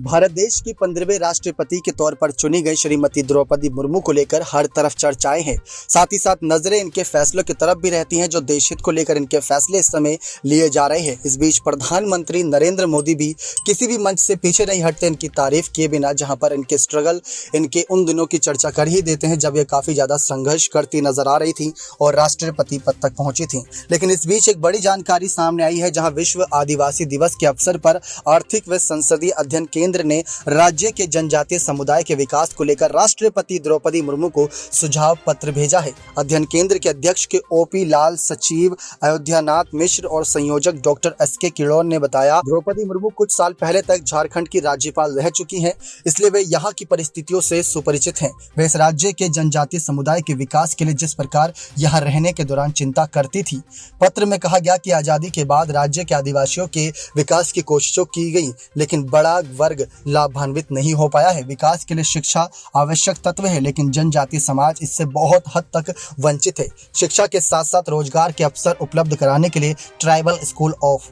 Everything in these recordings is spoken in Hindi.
भारत देश की 15वें राष्ट्रपति के तौर पर चुनी गई श्रीमती द्रौपदी मुर्मू को लेकर हर तरफ चर्चाएं हैं। साथ ही साथ नजरें इनके फैसलों की तरफ भी रहती हैं जो देश हित को लेकर इनके फैसले इस समय लिए जा रहे हैं। इस बीच प्रधानमंत्री नरेंद्र मोदी भी किसी भी मंच से पीछे नहीं हटते इनकी तारीफ किए बिना, जहां पर इनके स्ट्रगल, इनके उन दिनों की चर्चा कर ही देते हैं जब ये काफ़ी ज़्यादा संघर्ष करती नजर आ रही थी और राष्ट्रपति पद तक पहुंची थी। लेकिन इस बीच एक बड़ी जानकारी सामने आई है, जहाँ विश्व आदिवासी दिवस के अवसर पर आर्थिक व संसदीय अध्ययन केंद्र ने राज्य के जनजातीय समुदाय के विकास को लेकर राष्ट्रपति द्रौपदी मुर्मू को सुझाव पत्र भेजा है। अध्ययन केंद्र के अध्यक्ष के ओपी लाल, सचिव अयोध्यानाथ मिश्र और संयोजक डॉक्टर एसके किड़ोन ने बताया, द्रौपदी मुर्मू कुछ साल पहले तक झारखंड की राज्यपाल रह चुकी हैं, इसलिए वे यहाँ की परिस्थितियों से सुपरिचित हैं। वे इस राज्य के जनजातीय समुदाय के विकास के लिए जिस प्रकार यहाँ रहने के दौरान चिंता करती थी। पत्र में कहा गया कि आजादी के बाद राज्य के आदिवासियों के विकास की कोशिशों की गई, लेकिन बड़ा वर्ग लाभान्वित नहीं हो पाया है। विकास के लिए शिक्षा आवश्यक तत्व है, लेकिन जनजातीय समाज इससे बहुत हद तक वंचित है। शिक्षा के साथ साथ रोजगार के अवसर उपलब्ध कराने के लिए ट्राइबल स्कूल ऑफ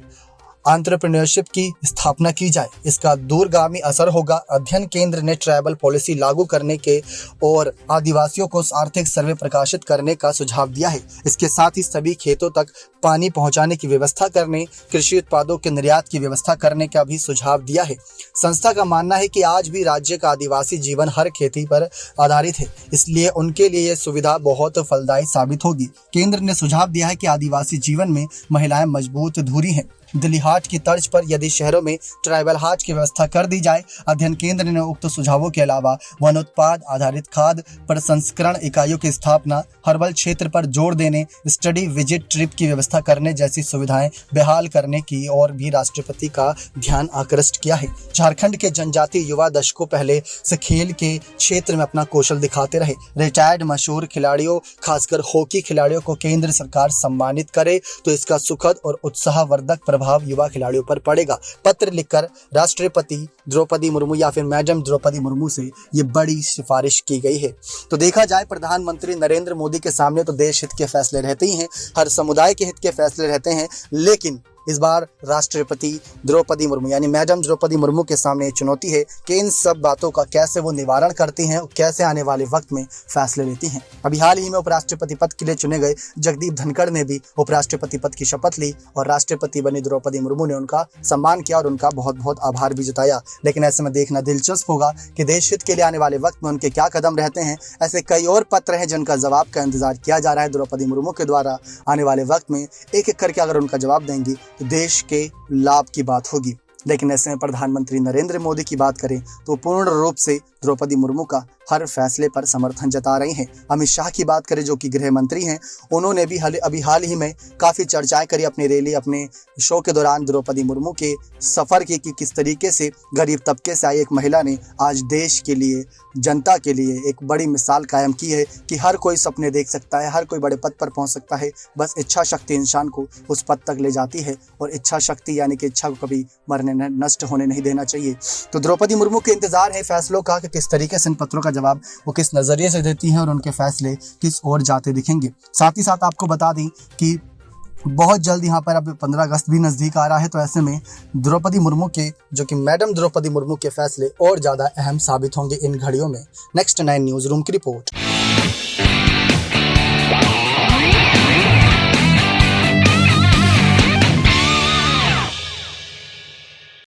एंटरप्रेन्योरशिप की स्थापना की जाए, इसका दूरगामी असर होगा। अध्ययन केंद्र ने ट्राइबल पॉलिसी लागू करने के और आदिवासियों को आर्थिक सर्वे प्रकाशित करने का सुझाव दिया है। इसके साथ ही सभी खेतों तक पानी पहुंचाने की व्यवस्था करने, कृषि उत्पादों के निर्यात की व्यवस्था करने का भी सुझाव दिया है। संस्था का मानना है कि आज भी राज्य का आदिवासी जीवन हर खेती पर आधारित है, इसलिए उनके लिए यह सुविधा बहुत फलदायी साबित होगी। केंद्र ने सुझाव दिया है कि आदिवासी जीवन में महिलाएं मजबूत धुरी हैं। दिल्ली हाट की तर्ज पर यदि शहरों में ट्राइबल हाट की व्यवस्था कर दी जाए। अध्ययन केंद्र ने उक्त सुझावों के अलावा वन उत्पाद आधारित खाद्य प्रसंस्करण इकाइयों की स्थापना, हर्बल क्षेत्र पर जोर देने, स्टडी विजिट ट्रिप की व्यवस्था करने जैसी सुविधाएं बहाल करने की ओर भी राष्ट्रपति का ध्यान आकृष्ट किया है। झारखंड के जनजातीय युवा दशकों पहले से खेल के क्षेत्र में अपना कौशल दिखाते रहे। रिटायर्ड मशहूर खिलाड़ियों, खासकर हॉकी खिलाड़ियों को केंद्र सरकार सम्मानित करे तो इसका सुखद और उत्साहवर्धक प्रभाव युवा खिलाड़ियों पर पड़ेगा। पत्र लिखकर राष्ट्रपति द्रौपदी मुर्मू या फिर मैडम द्रौपदी मुर्मू से ये बड़ी सिफारिश की गई है। तो देखा जाए, प्रधानमंत्री नरेंद्र मोदी के सामने तो देश हित के फैसले रहते ही हैं, हर समुदाय के हित के फैसले रहते हैं, लेकिन इस बार राष्ट्रपति द्रौपदी मुर्मू यानी मैडम द्रौपदी मुर्मू के सामने चुनौती है कि इन सब बातों का कैसे वो निवारण करती हैं और कैसे आने वाले वक्त में फैसले लेती हैं। अभी हाल ही में उपराष्ट्रपति पद के लिए चुने गए जगदीप धनखड़ ने भी उपराष्ट्रपति पद की शपथ ली और राष्ट्रपति बनी द्रौपदी मुर्मू ने उनका सम्मान किया और उनका बहुत बहुत आभार भी जताया। लेकिन ऐसे में देखना दिलचस्प होगा कि देश हित के लिए आने वाले वक्त में उनके क्या कदम रहते हैं। ऐसे कई और पत्र हैं जिनका जवाब का इंतजार किया जा रहा है द्रौपदी मुर्मू के द्वारा। आने वाले वक्त में एक एक करके अगर उनका जवाब देंगी तो देश के लाभ की बात होगी। लेकिन ऐसे में प्रधानमंत्री नरेंद्र मोदी की बात करें तो पूर्ण रूप से द्रौपदी मुर्मू का हर फैसले पर समर्थन जता रही हैं। अमित शाह की बात करें जो कि गृह मंत्री हैं, उन्होंने भी अभी हाल ही में काफ़ी चर्चाएं करी अपनी रैली, अपने शो के दौरान द्रौपदी मुर्मू के सफ़र की कि किस तरीके से गरीब तबके से आई एक महिला ने आज देश के लिए, जनता के लिए एक बड़ी मिसाल कायम की है कि हर कोई सपने देख सकता है, हर कोई बड़े पद पर पहुंच सकता है, बस इच्छा शक्ति इंसान को उस पद तक ले जाती है और इच्छा शक्ति यानी कि इच्छा को कभी मरने नष्ट होने नहीं देना चाहिए। तो द्रौपदी मुर्मू के इंतजार है फैसलों का कि किस तरीके से इन पत्रों का जवाब वो किस नजरिए से देती हैं और उनके फैसले किस ओर जाते दिखेंगे। साथ ही साथ आपको बता दें कि बहुत जल्द यहाँ पर अब 15 अगस्त भी नज़दीक आ रहा है, तो ऐसे में द्रौपदी मुर्मू के जो कि मैडम द्रौपदी मुर्मू के फैसले और ज़्यादा अहम साबित होंगे इन घड़ियों में। नेक्स्ट 9 न्यूज़ रूम की रिपोर्ट।